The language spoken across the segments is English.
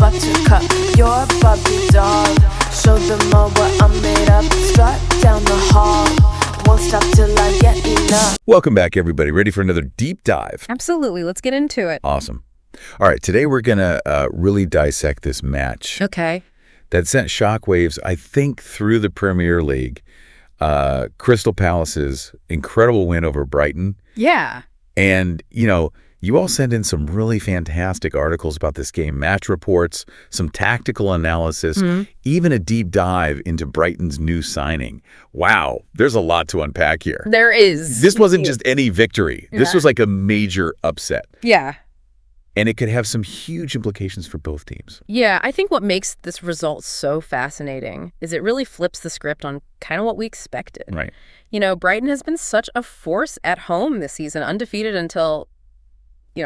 buttercup, you're a Barbie doll. Show them all what I'm made of. Strut down the hall, won't stop till I get enough. Welcome back, everybody. Ready for another deep dive? Absolutely. Let's get into it. Awesome. All right, today we're going to really dissect this match. Okay. That sent shockwaves, I think, through the Premier League. Crystal Palace's incredible win over Brighton. Yeah. And, you all sent in some really fantastic articles about this game, match reports, some tactical analysis, even a deep dive into Brighton's new signing. Wow, there's a lot to unpack here. There is. This wasn't just any victory. This was like a major upset. Yeah. And it could have some huge implications for both teams. Yeah, I think what makes this result so fascinating is it really flips the script on kind of what we expected. Right. Brighton has been such a force at home this season, undefeated until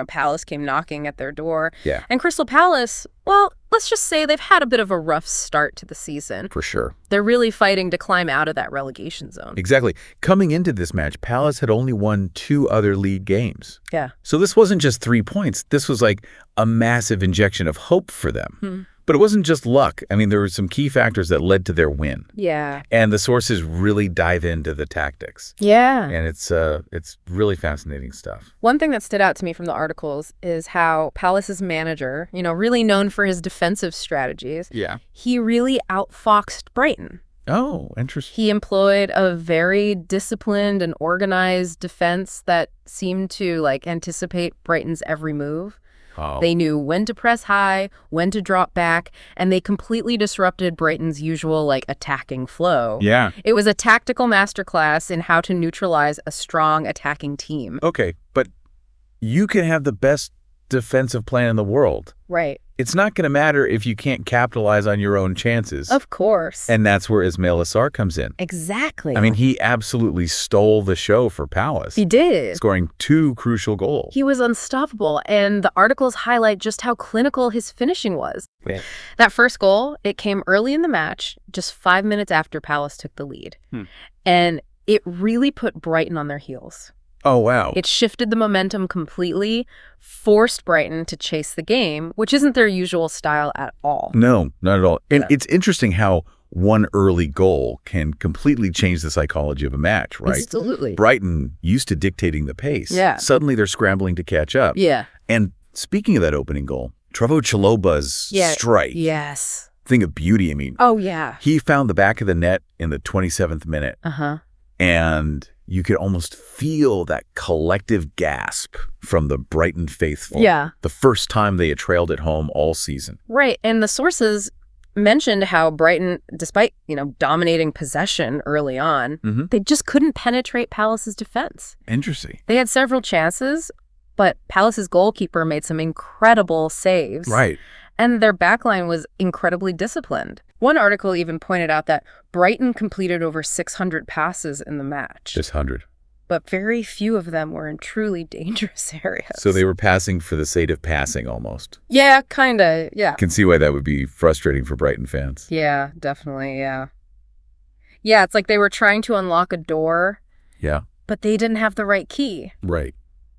Palace came knocking at their door. Yeah. And Crystal Palace, well, let's just say they've had a bit of a rough start to the season. For sure. They're really fighting to climb out of that relegation zone. Exactly. Coming into this match, Palace had only won 2 other league games. Yeah. So this wasn't just 3 points. This was like a massive injection of hope for them. But it wasn't just luck. I mean, there were some key factors that led to their win. Yeah. And the sources really dive into the tactics. Yeah. And it's really fascinating stuff. One thing that stood out to me from the articles is how Palace's manager, really known for his defensive strategies, he really outfoxed Brighton. Oh, interesting. He employed a very disciplined and organized defense that seemed to anticipate Brighton's every move. Oh. They knew when to press high, when to drop back, and they completely disrupted Brighton's usual attacking flow. Yeah. It was a tactical masterclass in how to neutralize a strong attacking team. Okay, but you can have the best defensive plan in the world. Right. It's not going to matter if you can't capitalize on your own chances. Of course. And that's where Ismaila Sarr comes in. Exactly. I mean, he absolutely stole the show for Palace. He did. Scoring 2 crucial goals. He was unstoppable, and the articles highlight just how clinical his finishing was. Yeah. That first goal, it came early in the match, just 5 minutes after Palace took the lead. And it really put Brighton on their heels. Oh, wow. It shifted the momentum completely, forced Brighton to chase the game, which isn't their usual style at all. No, not at all. And it's interesting how one early goal can completely change the psychology of a match, right? Absolutely. Brighton used to dictating the pace. Yeah. Suddenly they're scrambling to catch up. Yeah. And speaking of that opening goal, Trevoh Chalobah's strike. Yes. Thing of beauty, I mean. Oh, yeah. He found the back of the net in the 27th minute. Uh-huh. And you could almost feel that collective gasp from the Brighton faithful. Yeah. The first time they had trailed at home all season. Right. And the sources mentioned how Brighton, despite, dominating possession early on, they just couldn't penetrate Palace's defense. Interesting. They had several chances, but Palace's goalkeeper made some incredible saves. Right. And their backline was incredibly disciplined. One article even pointed out that Brighton completed over 600 passes in the match. Just 100. But very few of them were in truly dangerous areas. So they were passing for the sake of passing almost. Yeah, kind of, yeah. Can see why that would be frustrating for Brighton fans. Yeah, definitely, yeah. Yeah, it's like they were trying to unlock a door. Yeah. But they didn't have the right key. Right.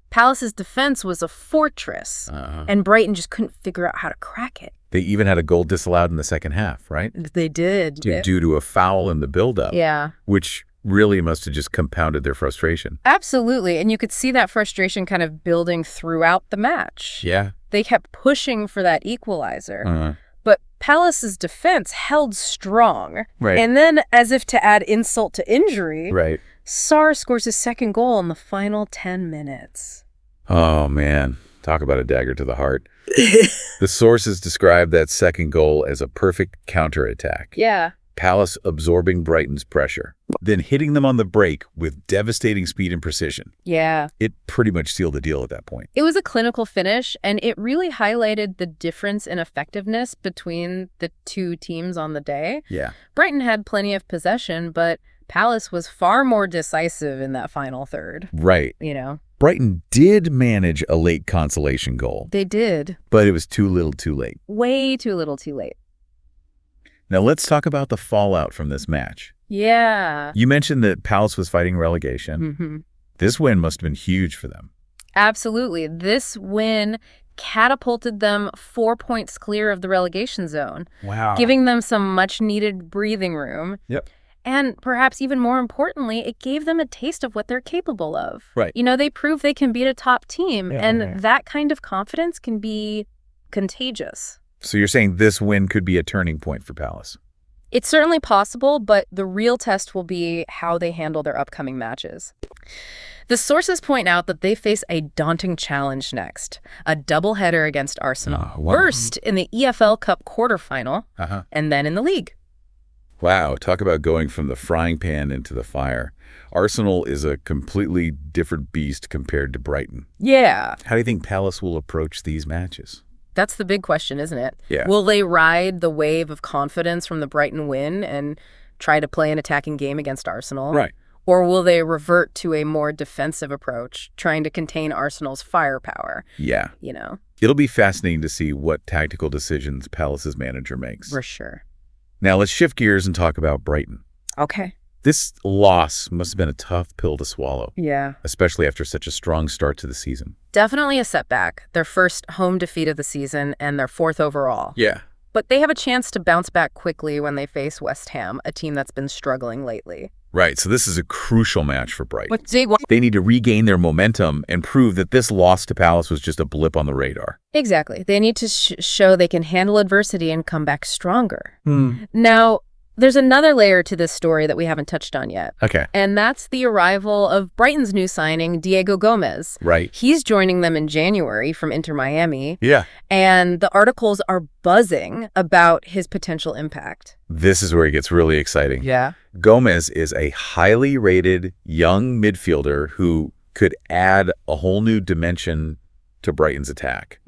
Palace's defense was a fortress, and Brighton just couldn't figure out how to crack it. They even had a goal disallowed in the second half, right? They did. Due to a foul in the build-up. Yeah. Which really must have just compounded their frustration. Absolutely. And you could see that frustration kind of building throughout the match. Yeah. They kept pushing for that equalizer. But Palace's defense held strong. Right. And then, as if to add insult to injury, Right. Sarr scores his second goal in the final 10 minutes. Oh, man. Talk about a dagger to the heart. The sources describe that second goal as a perfect counterattack. Yeah. Palace absorbing Brighton's pressure, then hitting them on the break with devastating speed and precision. Yeah. It pretty much sealed the deal at that point. It was a clinical finish, and it really highlighted the difference in effectiveness between the two teams on the day. Yeah. Brighton had plenty of possession, but Palace was far more decisive in that final third. Right. Brighton did manage a late consolation goal. They did. But it was too little too late. Way too little too late. Now let's talk about the fallout from this match. Yeah. You mentioned that Palace was fighting relegation. This win must have been huge for them. Absolutely. This win catapulted them 4 points clear of the relegation zone. Wow. Giving them some much-needed breathing room. Yep. And perhaps even more importantly, it gave them a taste of what they're capable of. Right. They prove they can beat a top team, Yeah, and that kind of confidence can be contagious. So you're saying this win could be a turning point for Palace? It's certainly possible, but the real test will be how they handle their upcoming matches. The sources point out that they face a daunting challenge next, a doubleheader against Arsenal. First in the EFL Cup quarterfinal, and then in the league. Wow, talk about going from the frying pan into the fire. Arsenal is a completely different beast compared to Brighton. Yeah. How do you think Palace will approach these matches? That's the big question, isn't it? Yeah. Will they ride the wave of confidence from the Brighton win and try to play an attacking game against Arsenal? Right. Or will they revert to a more defensive approach, trying to contain Arsenal's firepower? Yeah. It'll be fascinating to see what tactical decisions Palace's manager makes. For sure. Now let's shift gears and talk about Brighton. Okay. This loss must have been a tough pill to swallow. Yeah. Especially after such a strong start to the season. Definitely a setback. Their first home defeat of the season and their 4th overall. Yeah. But they have a chance to bounce back quickly when they face West Ham, a team that's been struggling lately. Right, so this is a crucial match for Brighton. They need to regain their momentum and prove that this loss to Palace was just a blip on the radar. Exactly. They need to show they can handle adversity and come back stronger. Now, there's another layer to this story that we haven't touched on yet. Okay. And that's the arrival of Brighton's new signing, Diego Gomez. Right. He's joining them in January from Inter Miami. Yeah. And the articles are buzzing about his potential impact. This is where it gets really exciting. Yeah. Gomez is a highly rated young midfielder who could add a whole new dimension to Brighton's attack.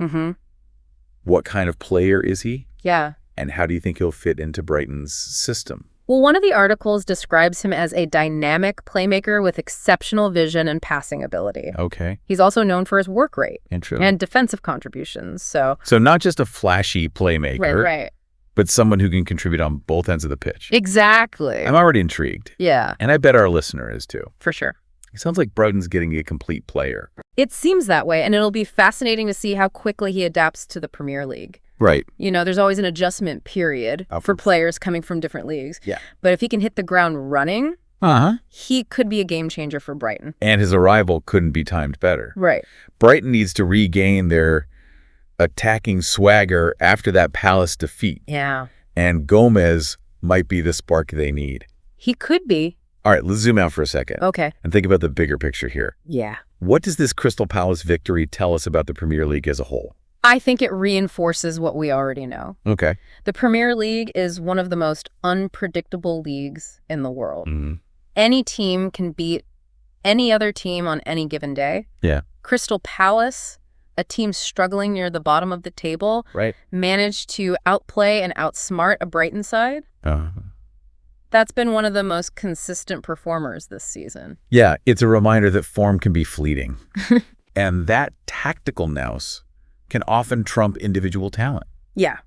What kind of player is he? Yeah. And how do you think he'll fit into Brighton's system? Well, one of the articles describes him as a dynamic playmaker with exceptional vision and passing ability. Okay. He's also known for his work rate Interesting. and defensive contributions. So not just a flashy playmaker, right. but someone who can contribute on both ends of the pitch. Exactly. I'm already intrigued. Yeah. And I bet our listener is too. For sure. It sounds like Brighton's getting a complete player. It seems that way, and it'll be fascinating to see how quickly he adapts to the Premier League. Right. There's always an adjustment period for players coming from different leagues. Yeah. But if he can hit the ground running, he could be a game changer for Brighton. And his arrival couldn't be timed better. Right. Brighton needs to regain their attacking swagger after that Palace defeat. Yeah. And Gomez might be the spark they need. He could be. All right, let's zoom out for a second. Okay. And think about the bigger picture here. Yeah. What does this Crystal Palace victory tell us about the Premier League as a whole? I think it reinforces what we already know. Okay. The Premier League is one of the most unpredictable leagues in the world. Mm-hmm. Any team can beat any other team on any given day. Yeah. Crystal Palace, a team struggling near the bottom of the table, managed to outplay and outsmart a Brighton side. That's been one of the most consistent performers this season. Yeah, it's a reminder that form can be fleeting. And that tactical nous can often trump individual talent. Yeah.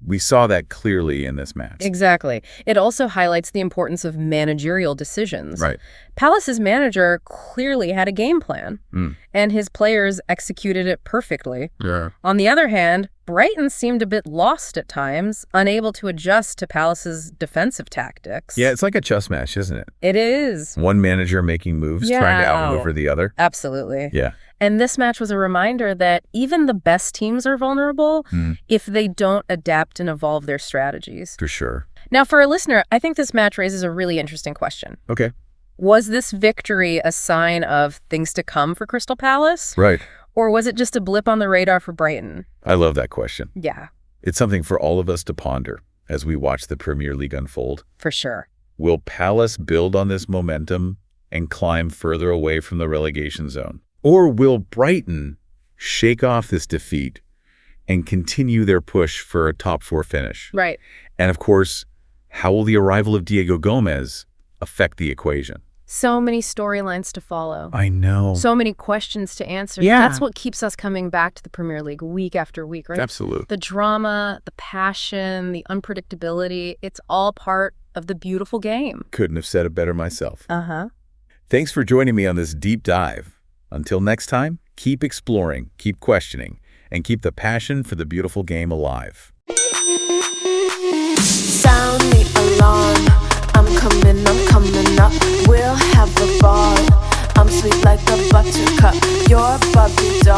We saw that clearly in this match. Exactly. It also highlights the importance of managerial decisions. Right. Palace's manager clearly had a game plan, and his players executed it perfectly. Yeah. On the other hand, Brighton seemed a bit lost at times, unable to adjust to Palace's defensive tactics. Yeah, it's like a chess match, isn't it? It is. One manager making moves, trying to outmaneuver the other. Absolutely. Yeah. And this match was a reminder that even the best teams are vulnerable if they don't adapt and evolve their strategies. For sure. Now, for a listener, I think this match raises a really interesting question. Okay. Was this victory a sign of things to come for Crystal Palace? Right. Or was it just a blip on the radar for Brighton? I love that question. Yeah. It's something for all of us to ponder as we watch the Premier League unfold. For sure. Will Palace build on this momentum and climb further away from the relegation zone? Or will Brighton shake off this defeat and continue their push for a top 4 finish? Right. And of course, how will the arrival of Diego Gomez affect the equation? So many storylines to follow. I know. So many questions to answer. Yeah. That's what keeps us coming back to the Premier League week after week, right? Absolutely. The drama, the passion, the unpredictability, it's all part of the beautiful game. Couldn't have said it better myself. Uh-huh. Thanks for joining me on this deep dive. Until next time, keep exploring, keep questioning, and keep the passion for the beautiful game alive. Sound the alarm. I'm coming up. We'll have the ball. I'm sweet like a buttercup. You're a Barbie doll.